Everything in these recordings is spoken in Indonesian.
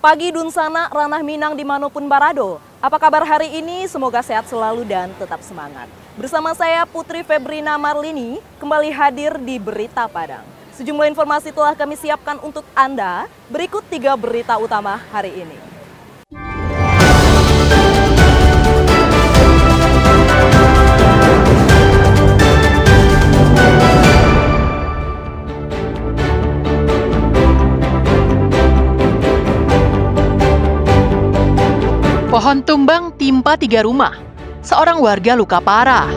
pagi Dunsana, Ranah Minang dimanapun Barado. Apa kabar hari ini? Semoga sehat selalu dan tetap semangat. Bersama saya Putri Febrina Marlini kembali hadir di Berita Padang. Sejumlah informasi telah kami siapkan untuk Anda. Berikut 3 berita utama hari ini. Pohon tumbang timpa 3 rumah. Seorang warga luka parah.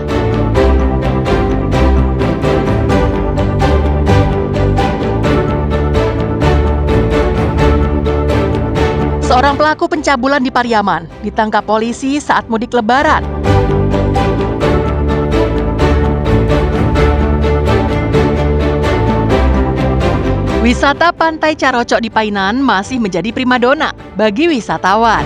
Seorang pelaku pencabulan di Pariaman ditangkap polisi saat mudik Lebaran. Wisata Pantai Carocok di Painan masih menjadi primadona bagi wisatawan.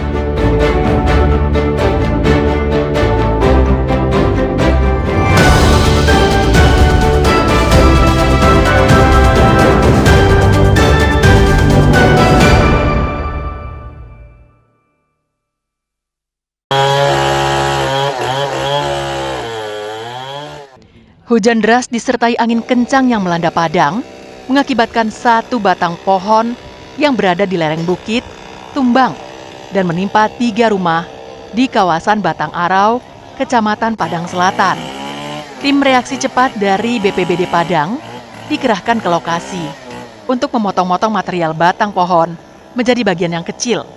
Hujan deras disertai angin kencang yang melanda Padang mengakibatkan 1 batang pohon yang berada di lereng bukit tumbang dan menimpa 3 rumah di kawasan Batang Arau, Kecamatan Padang Selatan. Tim reaksi cepat dari BPBD Padang dikerahkan ke lokasi untuk memotong-motong material batang pohon menjadi bagian yang kecil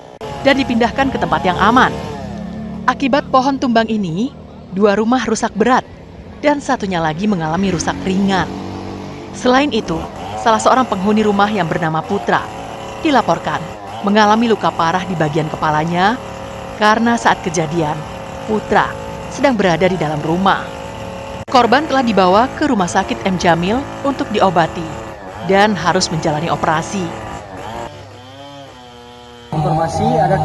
dan dipindahkan ke tempat yang aman. Akibat pohon tumbang ini, 2 rumah rusak berat dan satunya lagi mengalami rusak ringan. Selain itu, salah seorang penghuni rumah yang bernama Putra dilaporkan mengalami luka parah di bagian kepalanya karena saat kejadian, Putra sedang berada di dalam rumah. Korban telah dibawa ke Rumah Sakit M. Jamil untuk diobati dan harus menjalani operasi. Informasi ada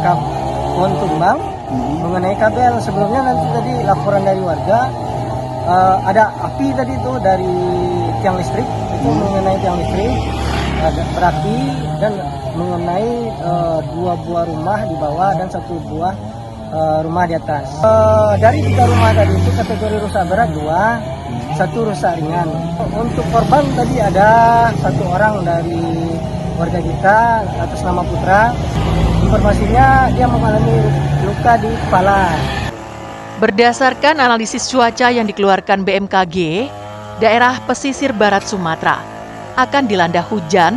pohon tumbang mengenai kabel. Sebelumnya nanti tadi laporan dari warga ada api tadi itu dari tiang listrik, itu mengenai tiang listrik berapi dan mengenai 2 buah rumah di bawah dan 1 buah rumah di atas. Dari 3 rumah tadi itu kategori rusak berat 2, 1 rusak ringan. Untuk korban tadi ada 1 orang dari warga kita atas nama Putra. Informasinya dia mengalami luka di kepala. Berdasarkan analisis cuaca yang dikeluarkan BMKG, daerah pesisir barat Sumatera akan dilanda hujan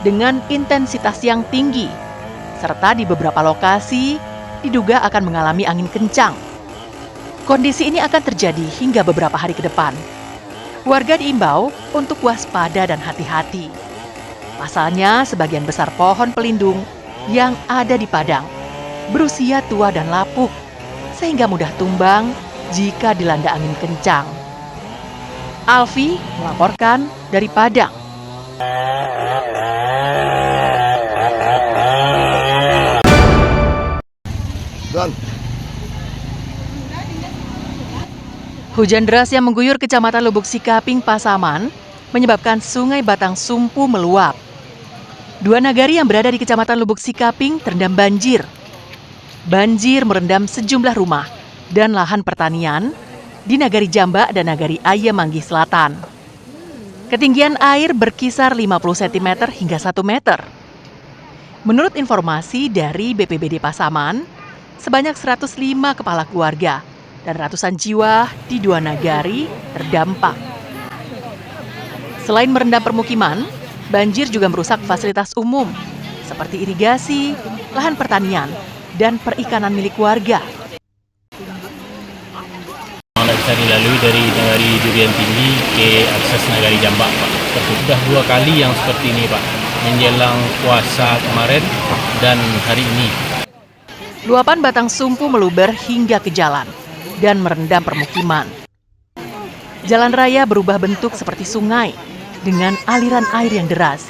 dengan intensitas yang tinggi, serta di beberapa lokasi diduga akan mengalami angin kencang. Kondisi ini akan terjadi hingga beberapa hari ke depan. Warga diimbau untuk waspada dan hati-hati. Pasalnya, sebagian besar pohon pelindung yang ada di Padang berusia tua dan lapuk, sehingga mudah tumbang jika dilanda angin kencang. Alfi melaporkan dari Padang. Hujan deras yang mengguyur Kecamatan Lubuk Sikaping, Pasaman menyebabkan Sungai Batang Sumpu meluap. 2 nagari yang berada di Kecamatan Lubuk Sikaping terendam banjir. Banjir merendam sejumlah rumah dan lahan pertanian di Nagari Jambak dan Nagari Ayam Manggih Selatan. Ketinggian air berkisar 50 cm hingga 1 meter. Menurut informasi dari BPBD Pasaman, sebanyak 105 kepala keluarga dan ratusan jiwa di 2 nagari terdampak. Selain merendam permukiman, banjir juga merusak fasilitas umum seperti irigasi, lahan pertanian, dan perikanan milik warga. Tidak bisa dilalui dari Nagari Durian Tinggi ke akses Nagari Jambak, Pak. Sudah 2 kali yang seperti ini, Pak, menjelang puasa kemarin dan hari ini. Luapan batang sumpu meluber hingga ke jalan dan merendam permukiman. Jalan raya berubah bentuk seperti sungai dengan aliran air yang deras.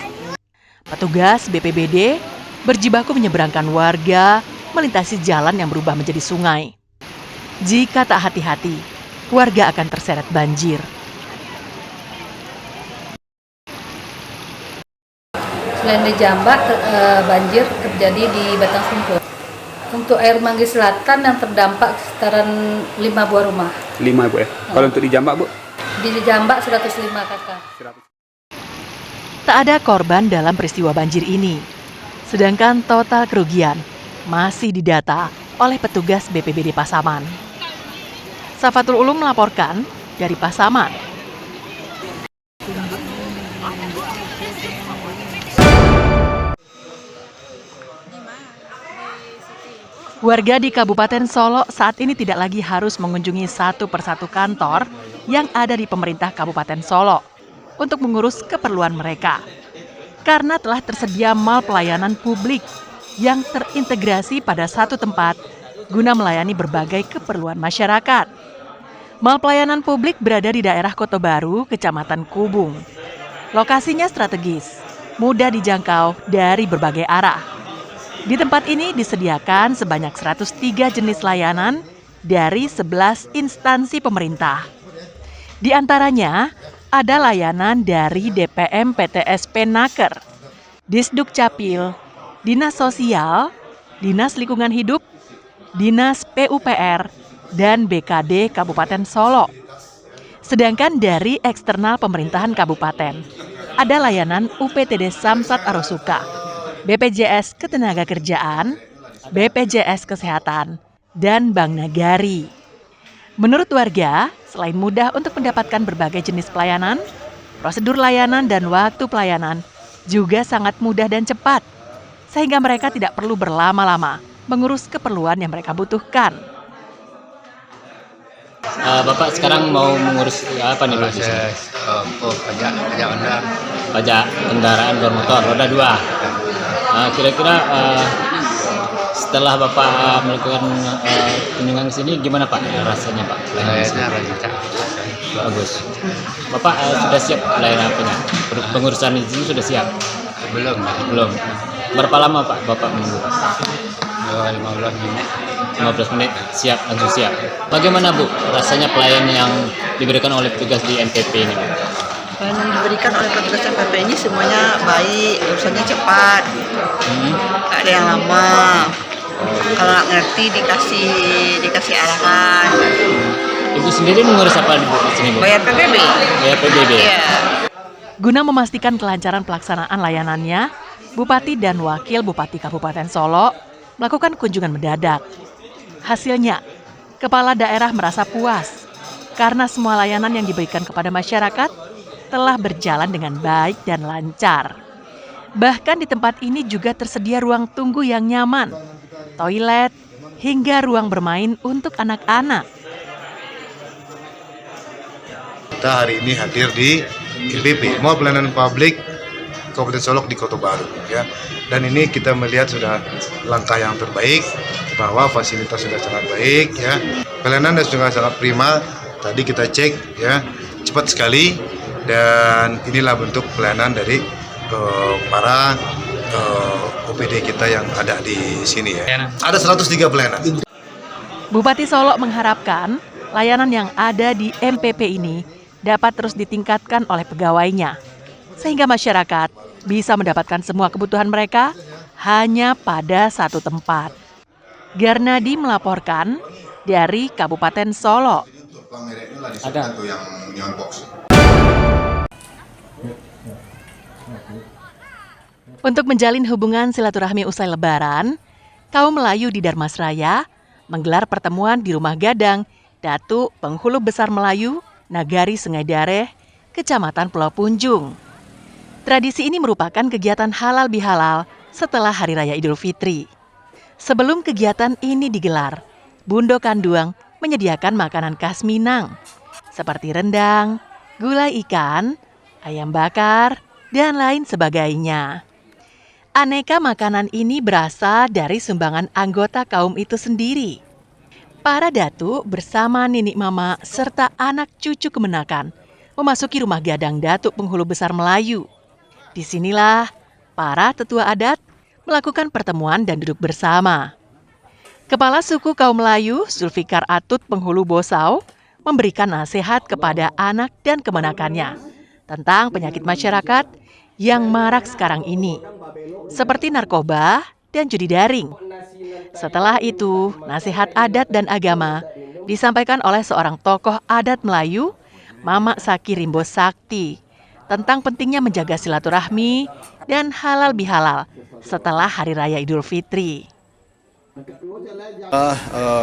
Petugas BPBD berjibaku menyeberangkan warga melintasi jalan yang berubah menjadi sungai. Jika tak hati-hati, warga akan terseret banjir. Selain di Jambak, banjir terjadi di Batang Sungkur. Untuk air Manggi Selatan yang terdampak sekitaran 5 buah rumah. 5 Bu ya. Kalau untuk di Jambak Bu? Di Jambak 105 kakak. Tak ada korban dalam peristiwa banjir ini. Sedangkan total kerugian masih didata oleh petugas BPBD Pasaman. Safatul Ulum melaporkan dari Pasaman. Warga di Kabupaten Solo saat ini tidak lagi harus mengunjungi satu persatu kantor yang ada di pemerintah Kabupaten Solo untuk mengurus keperluan mereka. Karena telah tersedia mal pelayanan publik yang terintegrasi pada satu tempat guna melayani berbagai keperluan masyarakat. Mal pelayanan publik berada di daerah Kota Baru, Kecamatan Kubung. Lokasinya strategis, mudah dijangkau dari berbagai arah. Di tempat ini disediakan sebanyak 103 jenis layanan dari 11 instansi pemerintah. Di antaranya ada layanan dari DPM PTSP Naker, Disduk Capil, Dinas Sosial, Dinas Lingkungan Hidup, Dinas PUPR, dan BKD Kabupaten Solo. Sedangkan dari eksternal pemerintahan kabupaten, ada layanan UPTD Samsat Arosuka, BPJS Ketenagakerjaan, BPJS Kesehatan, dan Bank Nagari. Menurut warga, selain mudah untuk mendapatkan berbagai jenis pelayanan, prosedur layanan dan waktu pelayanan juga sangat mudah dan cepat, sehingga mereka tidak perlu berlama-lama mengurus keperluan yang mereka butuhkan. Bapak sekarang mau mengurus apa nih Pak? Pajak kendaraan bermotor roda 2. Kira-kira setelah Bapak melakukan kunjungan ke sini gimana Pak rasanya Pak? Bagus. Bapak sudah siap layanan apanya? Pengurusan izin sudah siap? Belum. Berapa lama Pak Bapak menunggu? 15 menit. 15 menit siap, langsung siap. Bagaimana Bu rasanya pelayanan yang diberikan oleh petugas di MPP ini? Pelayanan yang diberikan oleh petugas MPP ini semuanya baik, urusannya cepat, tak ada yang lama. Kalau nggak ngerti dikasih arahan. Ibu sendiri mengurus apa di sini Bu? Bayar PBB. Bayar PBB. Iya. Guna memastikan kelancaran pelaksanaan layanannya, Bupati dan Wakil Bupati Kabupaten Solo melakukan kunjungan mendadak. Hasilnya, kepala daerah merasa puas karena semua layanan yang diberikan kepada masyarakat telah berjalan dengan baik dan lancar. Bahkan di tempat ini juga tersedia ruang tunggu yang nyaman, toilet, hingga ruang bermain untuk anak-anak. Kita hari ini hadir di IPP, Mall Pelayanan Publik Kabupaten Solok di Kota Baru, ya. Dan ini kita melihat sudah langkah yang terbaik, bahwa fasilitas sudah sangat baik, ya. Pelayanan sudah sangat prima. Tadi kita cek, ya, cepat sekali, dan inilah bentuk pelayanan dari para OPD kita yang ada di sini, ya. Ada 103 pelayanan. Bupati Solo mengharapkan layanan yang ada di MPP ini dapat terus ditingkatkan oleh pegawainya, sehingga masyarakat bisa mendapatkan semua kebutuhan mereka hanya pada satu tempat. Garnadi melaporkan dari Kabupaten Solo. Ada. Untuk menjalin hubungan silaturahmi usai Lebaran, kaum Melayu di Darmasraya menggelar pertemuan di Rumah Gadang, Datuk Penghulu Besar Melayu, Nagari Sungai Dareh, Kecamatan Pulau Punjung. Tradisi ini merupakan kegiatan halal bihalal setelah Hari Raya Idul Fitri. Sebelum kegiatan ini digelar, Bundo Kanduang menyediakan makanan khas Minang, seperti rendang, gulai ikan, ayam bakar, dan lain sebagainya. Aneka makanan ini berasal dari sumbangan anggota kaum itu sendiri. Para datuk bersama Ninik Mama serta anak cucu kemenakan memasuki Rumah Gadang Datuk Penghulu Besar Melayu. Disinilah para tetua adat melakukan pertemuan dan duduk bersama. Kepala suku kaum Melayu, Zulfikar Atut Penghulu Bosau, memberikan nasihat kepada anak dan kemenakannya tentang penyakit masyarakat yang marak sekarang ini, seperti narkoba dan judi daring. Setelah itu, nasihat adat dan agama disampaikan oleh seorang tokoh adat Melayu, Mamak Saki Rimbo Sakti, tentang pentingnya menjaga silaturahmi dan halal bihalal setelah Hari Raya Idul Fitri.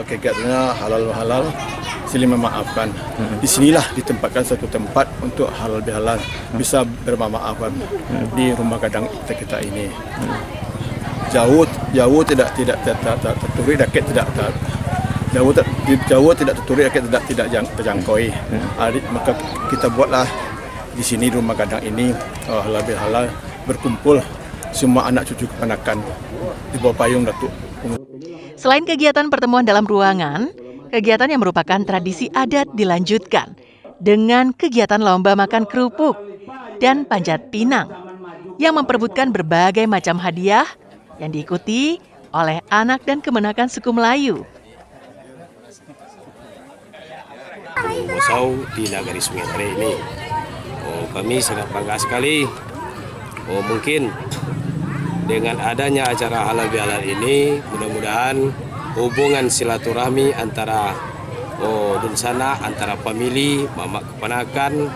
Kegiatannya halal saling memaafkan. Disinilah ditempatkan satu tempat untuk halal bihalal bisa bermaafan di rumah gadang kita ini. Jauh tidak terturik rakyat tidak terjangkau. Maka kita buatlah di sini rumah gadang ini halal bihalal berkumpul semua anak cucu keponakan di bawah payung Datuk. Selain kegiatan pertemuan dalam ruangan, kegiatan yang merupakan tradisi adat dilanjutkan dengan kegiatan lomba makan kerupuk dan panjat pinang yang memperebutkan berbagai macam hadiah yang diikuti oleh anak dan kemenakan suku Melayu. Bosau di Nagari Sungai Dare ini, kami sangat bangga sekali. Mungkin dengan adanya acara halal bihalal ini, mudah-mudahan hubungan silaturahmi antara dunsana, antara famili, mamak keponakan,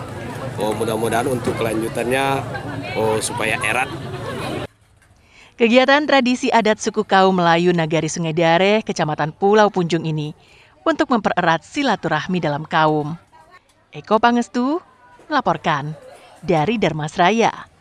mudah-mudahan untuk kelanjutannya supaya erat. Kegiatan tradisi adat suku kaum Melayu Nagari Sungai Dare, Kecamatan Pulau Punjung ini untuk mempererat silaturahmi dalam kaum. Eko Pangestu melaporkan dari Darmasraya.